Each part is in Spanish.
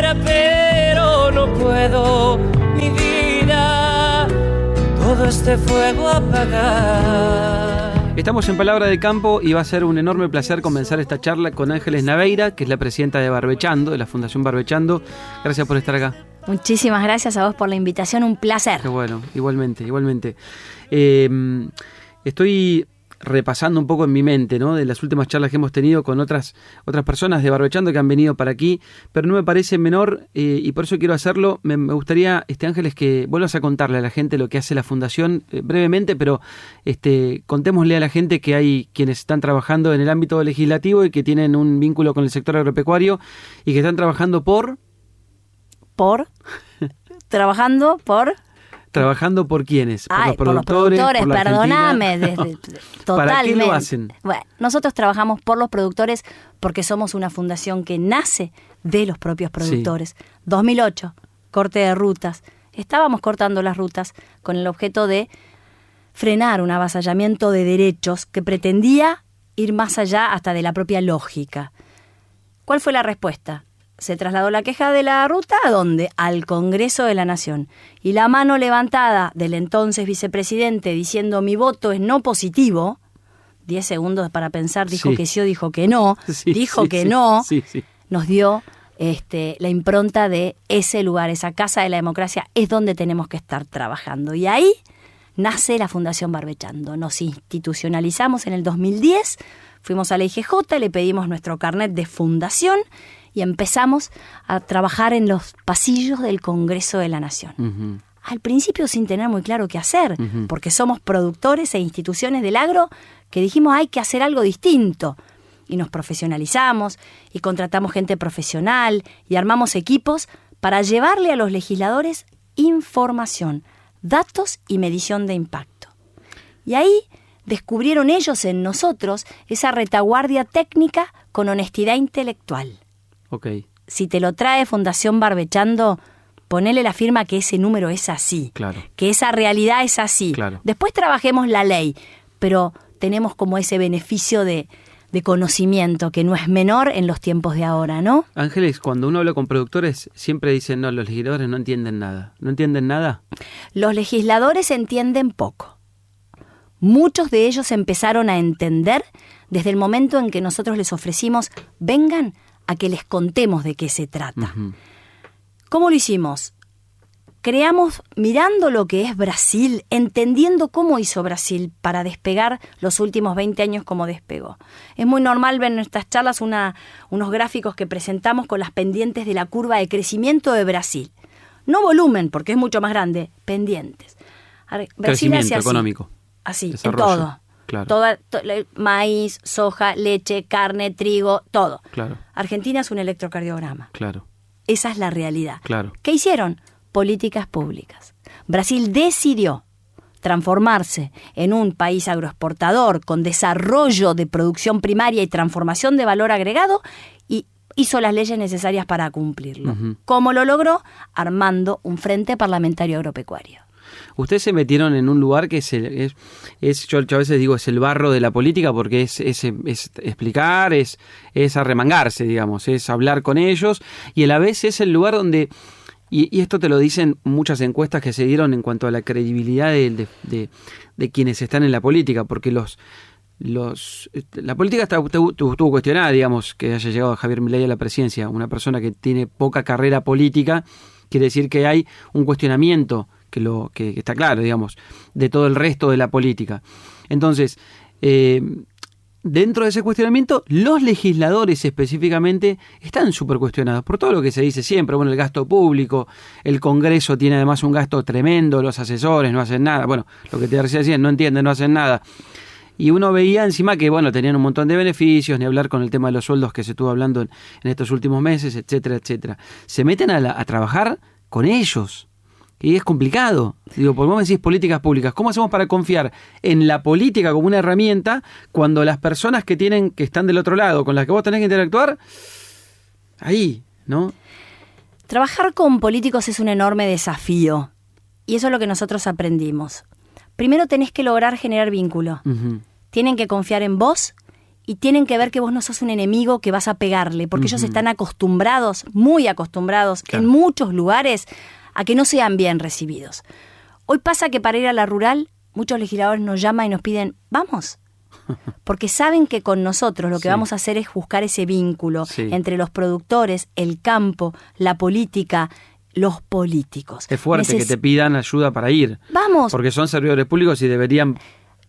quisiera, pero no puedo, mi vida, todo este fuego apagar. Estamos en Palabra de Campo y va a ser un enorme placer comenzar esta charla con Ángeles Naveira, que es la presidenta de Barbechando, de la Fundación Barbechando. Gracias por estar acá. Muchísimas gracias a vos por la invitación, un placer. Qué bueno, igualmente. Estoy repasando un poco en mi mente, ¿no?, de las últimas charlas que hemos tenido con otras personas de Barbechando que han venido para aquí, pero no me parece menor, y por eso quiero hacerlo. Me gustaría, Ángeles, que vuelvas a contarle a la gente lo que hace la Fundación, brevemente, pero contémosle a la gente que hay quienes están trabajando en el ámbito legislativo y que tienen un vínculo con el sector agropecuario y que están trabajando ¿Trabajando por quiénes? ¿Por los productores? ¿Por la perdóname. Totalmente. ¿Para qué lo hacen? Bueno, nosotros trabajamos por los productores porque somos una fundación que nace de los propios productores. Sí. 2008, corte de rutas. Estábamos cortando las rutas con el objeto de frenar un avasallamiento de derechos que pretendía ir más allá hasta de la propia lógica. ¿Cuál fue la respuesta? Se trasladó la queja de la ruta, ¿a dónde? Al Congreso de la Nación. Y la mano levantada del entonces vicepresidente diciendo mi voto es no positivo, 10 segundos para pensar, dijo que sí o dijo que no, nos dio la impronta de ese lugar, esa casa de la democracia, es donde tenemos que estar trabajando. Y ahí nace la Fundación Barbechando. Nos institucionalizamos en el 2010, fuimos a la IGJ, le pedimos nuestro carnet de fundación y empezamos a trabajar en los pasillos del Congreso de la Nación. Uh-huh. Al principio sin tener muy claro qué hacer, uh-huh, porque somos productores e instituciones del agro que dijimos hay que hacer algo distinto. Y nos profesionalizamos y contratamos gente profesional y armamos equipos para llevarle a los legisladores información, datos y medición de impacto. Y ahí descubrieron ellos en nosotros esa retaguardia técnica con honestidad intelectual. Okay. Si te lo trae Fundación Barbechando, ponele la firma que ese número es así, claro, que esa realidad es así. Claro. Después trabajemos la ley, pero tenemos como ese beneficio de conocimiento que no es menor en los tiempos de ahora, ¿no? Ángeles, cuando uno habla con productores, siempre dicen, no, los legisladores no entienden nada. ¿No entienden nada? Los legisladores entienden poco. Muchos de ellos empezaron a entender desde el momento en que nosotros les ofrecimos, vengan a que les contemos de qué se trata. Uh-huh. ¿Cómo lo hicimos? Creamos mirando lo que es Brasil, entendiendo cómo hizo Brasil para despegar los últimos 20 años como despegó. Es muy normal ver en nuestras charlas unos gráficos que presentamos con las pendientes de la curva de crecimiento de Brasil. No volumen, porque es mucho más grande, pendientes. Brasil crecimiento económico. Así, desarrollo. En todo. Claro. Maíz, soja, leche, carne, trigo, todo. Claro. Argentina es un electrocardiograma. Claro. Esa es la realidad. Claro. ¿Qué hicieron? Políticas públicas. Brasil decidió transformarse en un país agroexportador con desarrollo de producción primaria y transformación de valor agregado y hizo las leyes necesarias para cumplirlo. Uh-huh. ¿Cómo lo logró? Armando un frente parlamentario agropecuario. Ustedes se metieron en un lugar que yo a veces digo, es el barro de la política, porque es explicar, es arremangarse, digamos, es hablar con ellos, y a la vez es el lugar donde, y esto te lo dicen muchas encuestas que se dieron en cuanto a la credibilidad de quienes están en la política, porque la política estuvo cuestionada, digamos, que haya llegado Javier Milei a la presidencia, una persona que tiene poca carrera política, quiere decir que hay un cuestionamiento que está claro, digamos, de todo el resto de la política. Entonces, dentro de ese cuestionamiento, los legisladores específicamente están súper cuestionados por todo lo que se dice siempre. Bueno, el gasto público, el Congreso tiene además un gasto tremendo, los asesores no hacen nada. Bueno, lo que te decía, no entienden, no hacen nada. Y uno veía encima que, bueno, tenían un montón de beneficios, ni hablar con el tema de los sueldos que se estuvo hablando en estos últimos meses, etcétera, etcétera. Se meten a trabajar con ellos. Y es complicado. Digo, porque vos me decís políticas públicas. ¿Cómo hacemos para confiar en la política como una herramienta cuando las personas que están del otro lado, con las que vos tenés que interactuar, ahí, ¿no? Trabajar con políticos es un enorme desafío. Y eso es lo que nosotros aprendimos. Primero tenés que lograr generar vínculo. Uh-huh. Tienen que confiar en vos y tienen que ver que vos no sos un enemigo que vas a pegarle, porque ellos están acostumbrados, muy acostumbrados, Claro. en muchos lugares, a que no sean bien recibidos. Hoy pasa que para ir a la rural, muchos legisladores nos llaman y nos piden, vamos, porque saben que con nosotros lo que Sí. vamos a hacer es buscar ese vínculo Sí. entre los productores, el campo, la política, los políticos. Es fuerte que te pidan ayuda para ir. Vamos. Porque son servidores públicos y deberían...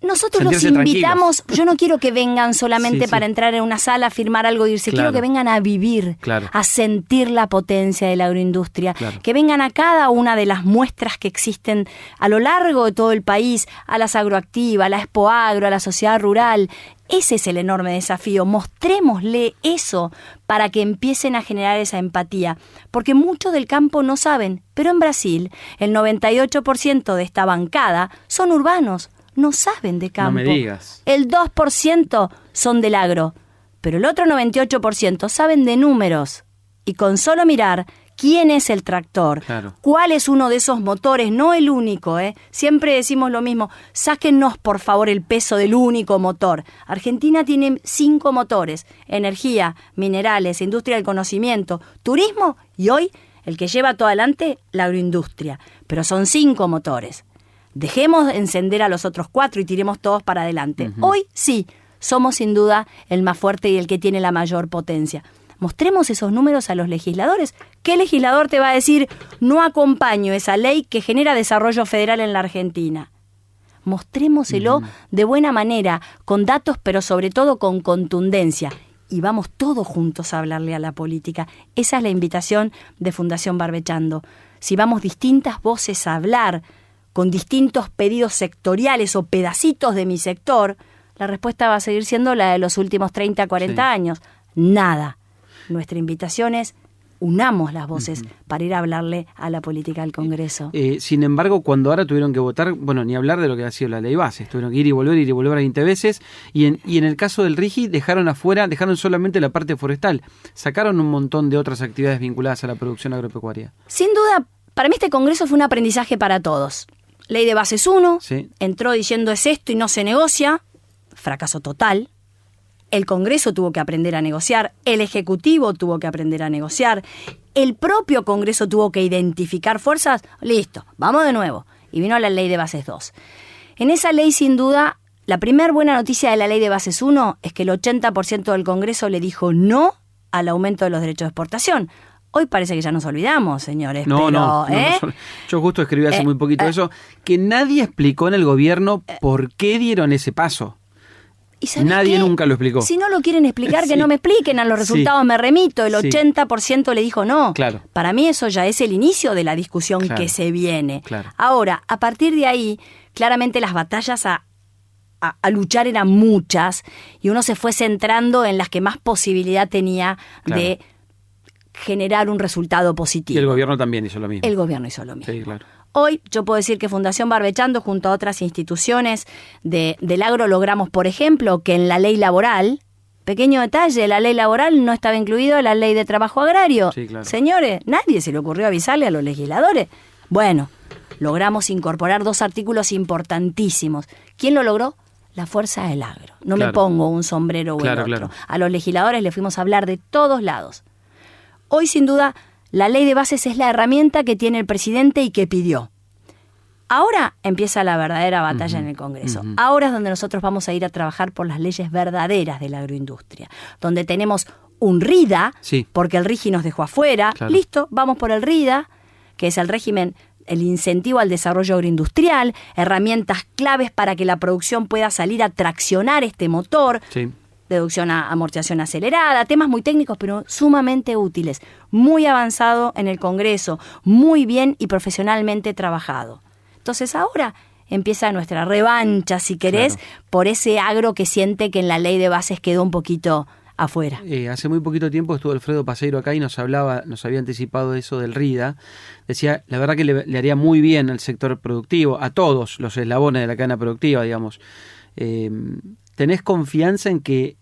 Nosotros los sentirse invitamos, yo no quiero que vengan solamente Sí, sí. para entrar en una sala, a firmar algo y irse, Claro. quiero que vengan a vivir, Claro. a sentir la potencia de la agroindustria, Claro. que vengan a cada una de las muestras que existen a lo largo de todo el país, a las agroactivas, a la Expo Agro, a la sociedad rural. Ese es el enorme desafío, mostrémosle eso para que empiecen a generar esa empatía, porque muchos del campo no saben, pero en Brasil el 98% de esta bancada son urbanos, no saben de campo. No me digas. El 2% son del agro, pero el otro 98% saben de números. Y con solo mirar quién es el tractor, Claro. cuál es uno de esos motores, no el único, siempre decimos lo mismo, sáquennos por favor el peso del único motor. Argentina tiene 5 motores, energía, minerales, industria del conocimiento, turismo y hoy el que lleva todo adelante, la agroindustria. Pero son 5 motores. Dejemos de encender a los otros 4 y tiremos todos para adelante. Hoy sí, somos sin duda el más fuerte y el que tiene la mayor potencia. Mostremos esos números a los legisladores. ¿Qué legislador te va a decir, no acompaño esa ley que genera desarrollo federal en la Argentina? Mostrémoselo de buena manera, con datos, pero sobre todo con contundencia. Y vamos todos juntos a hablarle a la política. Esa es la invitación de Fundación Barbechando. Si vamos distintas voces a hablar, con distintos pedidos sectoriales o pedacitos de mi sector, la respuesta va a seguir siendo la de los últimos 30, 40 Sí. años. Nada. Nuestra invitación es unamos las voces para ir a hablarle a la política del Congreso. Sin embargo, cuando ahora tuvieron que votar, bueno, ni hablar de lo que ha sido la ley base, tuvieron que ir y volver 20 veces, y en el caso del RIGI dejaron solamente la parte forestal, sacaron un montón de otras actividades vinculadas a la producción agropecuaria. Sin duda, para mí este Congreso fue un aprendizaje para todos. Ley de Bases 1, Sí. entró diciendo es esto y no se negocia, fracaso total. El Congreso tuvo que aprender a negociar, el Ejecutivo tuvo que aprender a negociar, el propio Congreso tuvo que identificar fuerzas, listo, vamos de nuevo. Y vino la Ley de Bases 2. En esa ley, sin duda, la primera buena noticia de la Ley de Bases 1 es que el 80% del Congreso le dijo no al aumento de los derechos de exportación. Hoy parece que ya nos olvidamos, señores. No, pero, yo justo escribí hace muy poquito eso, que nadie explicó en el gobierno por qué dieron ese paso. ¿Y sabés Nadie qué? nunca lo explicó. Si no lo quieren explicar, que Sí. no me expliquen, a los resultados Sí. me remito. El Sí. 80% le dijo no. Claro. Para mí eso ya es el inicio de la discusión Claro. que se viene. Claro. Ahora, a partir de ahí, claramente las batallas a luchar eran muchas y uno se fue centrando en las que más posibilidad tenía Claro. de generar un resultado Y positivo. el gobierno también hizo lo mismo. El gobierno hizo lo mismo. Sí, claro. Hoy yo puedo decir que Fundación Barbechando, junto a otras instituciones del agro, logramos, por ejemplo, que en la ley laboral, pequeño detalle, la ley laboral no estaba incluido en la ley de trabajo agrario. Sí, claro. Señores, nadie se le ocurrió avisarle a los legisladores. Bueno, logramos incorporar 2 artículos importantísimos. ¿Quién lo logró? La fuerza del agro. No me Claro. pongo un sombrero o Claro, el otro. claro. A los legisladores les fuimos a hablar de todos lados. Hoy, sin duda, la ley de bases es la herramienta que tiene el presidente y que pidió. Ahora empieza la verdadera batalla en el Congreso. Ahora es donde nosotros vamos a ir a trabajar por las leyes verdaderas de la agroindustria. Donde tenemos un RIDA, Sí. porque el RIGI nos dejó afuera. Claro. Listo, vamos por el RIDA, que es el régimen, el incentivo al desarrollo agroindustrial, herramientas claves para que la producción pueda salir a traccionar este motor. Sí. Deducción a amortización acelerada, temas muy técnicos pero sumamente útiles, muy avanzado en el Congreso, muy bien y profesionalmente trabajado. Entonces ahora empieza nuestra revancha, si querés, Claro. por ese agro que siente que en la ley de bases quedó un poquito afuera. Hace muy poquito tiempo estuvo Alfredo Paseiro acá y nos había anticipado eso del RIDA. Decía, la verdad que le haría muy bien al sector productivo, a todos los eslabones de la cadena productiva, digamos. ¿Tenés confianza en que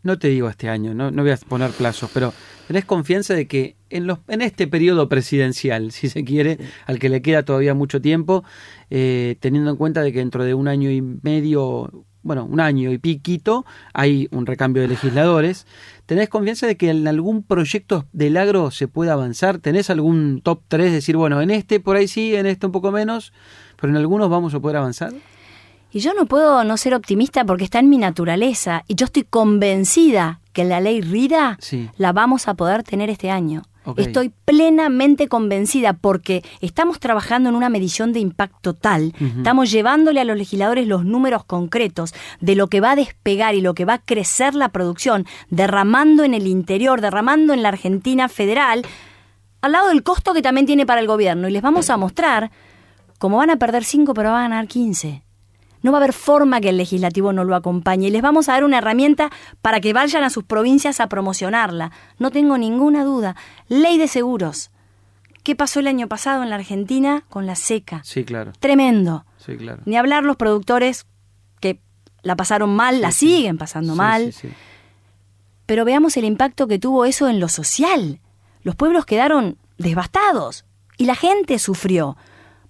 no te digo este año, no voy a poner plazos, pero tenés confianza de que en este periodo presidencial, si se quiere, al que le queda todavía mucho tiempo, teniendo en cuenta de que dentro de 1 año y medio un año y piquito, hay un recambio de legisladores. ¿Tenés confianza de que en algún proyecto del agro se pueda avanzar? ¿Tenés algún top 3? Decir, bueno, en este por ahí sí, en este un poco menos, pero en algunos vamos a poder avanzar. Y yo no puedo no ser optimista porque está en mi naturaleza. Y yo estoy convencida que la ley RIDA la vamos a poder tener este año. Okay. Estoy plenamente convencida porque estamos trabajando en una medición de impacto tal, estamos llevándole a los legisladores los números concretos de lo que va a despegar y lo que va a crecer la producción, derramando en el interior, derramando en la Argentina federal, al lado del costo que también tiene para el gobierno. Y les vamos a mostrar cómo van a perder 5, pero van a ganar 15. No va a haber forma que el legislativo no lo acompañe. Y les vamos a dar una herramienta para que vayan a sus provincias a promocionarla. No tengo ninguna duda. Ley de seguros. ¿Qué pasó el año pasado en la Argentina con la seca? Sí, claro. Tremendo. Sí, claro. Ni hablar los productores que la pasaron mal, la siguen pasando mal. Sí. Pero veamos el impacto que tuvo eso en lo social. Los pueblos quedaron devastados y la gente sufrió.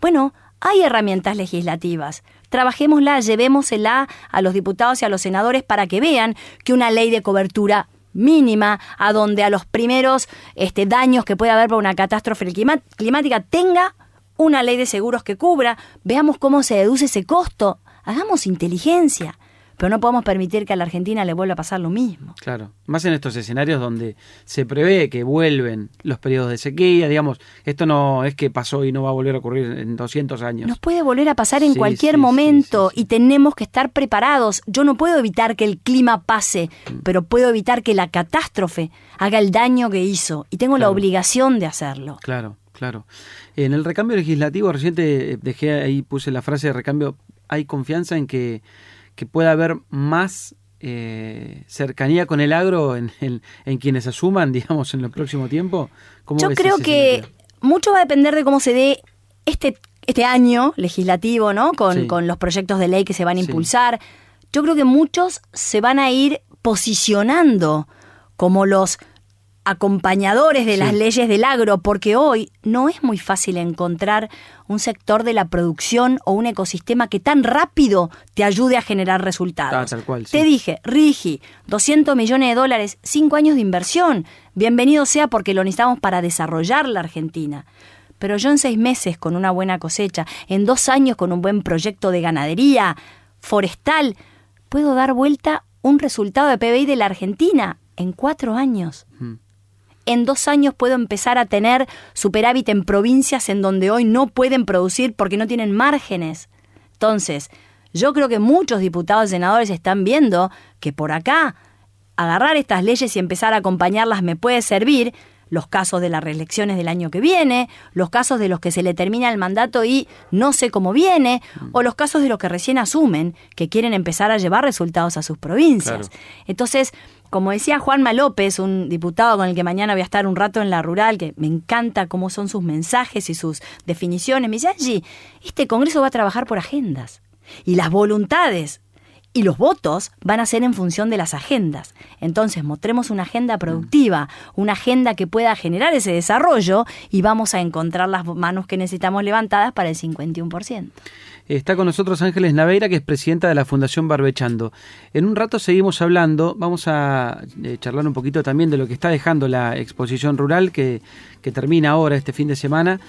Bueno, hay herramientas legislativas. Trabajémosla, llevémosela a los diputados y a los senadores para que vean que una ley de cobertura mínima, a donde a los primeros daños que pueda haber por una catástrofe climática tenga una ley de seguros que cubra. Veamos cómo se deduce ese costo. Hagamos inteligencia. Pero no podemos permitir que a la Argentina le vuelva a pasar lo mismo. Claro, más en estos escenarios donde se prevé que vuelven los periodos de sequía, digamos, esto no es que pasó y no va a volver a ocurrir en 200 años. Nos puede volver a pasar en cualquier momento y tenemos que estar preparados. Yo no puedo evitar que el clima pase, pero puedo evitar que la catástrofe haga el daño que hizo y tengo la obligación de hacerlo. Claro. En el recambio legislativo, reciente dejé ahí, puse la frase de recambio, hay confianza en que pueda haber más cercanía con el agro en quienes asuman, digamos, en el próximo tiempo. Yo creo que mucho va a depender de cómo se dé este año legislativo, ¿no? Con los proyectos de ley que se van a impulsar. Yo creo que muchos se van a ir posicionando como los acompañadores de las leyes del agro, porque hoy no es muy fácil encontrar un sector de la producción o un ecosistema que tan rápido te ayude a generar resultados. Tal cual, Te dije, RIGI, $200 millones, 5 años de inversión. Bienvenido sea porque lo necesitamos para desarrollar la Argentina. Pero yo en 6 meses con una buena cosecha, en 2 años con un buen proyecto de ganadería forestal, puedo dar vuelta un resultado de PBI de la Argentina en 4 años. En 2 años puedo empezar a tener superávit en provincias en donde hoy no pueden producir porque no tienen márgenes. Entonces, yo creo que muchos diputados y senadores están viendo que por acá agarrar estas leyes y empezar a acompañarlas me puede servir. Los casos de las reelecciones del año que viene, los casos de los que se le termina el mandato y no sé cómo viene, o los casos de los que recién asumen, que quieren empezar a llevar resultados a sus provincias. Claro. Entonces, como decía Juanma López, un diputado con el que mañana voy a estar un rato en La Rural, que me encanta cómo son sus mensajes y sus definiciones, me dice, Angie, este Congreso va a trabajar por agendas, y las voluntades y los votos van a ser en función de las agendas. Entonces, mostremos una agenda productiva, una agenda que pueda generar ese desarrollo y vamos a encontrar las manos que necesitamos levantadas para el 51%. Está con nosotros Ángeles Naveira, que es presidenta de la Fundación Barbechando. En un rato seguimos hablando, vamos a charlar un poquito también de lo que está dejando la exposición rural que termina ahora este fin de semana.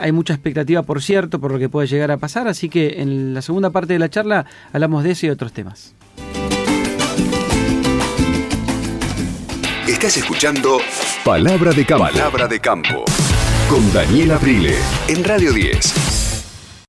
Hay mucha expectativa, por cierto, por lo que puede llegar a pasar, así que en la segunda parte de la charla hablamos de ese y otros temas. Estás escuchando Palabra de Campo. Palabra de Campo. Con Daniel Aprile en Radio 10.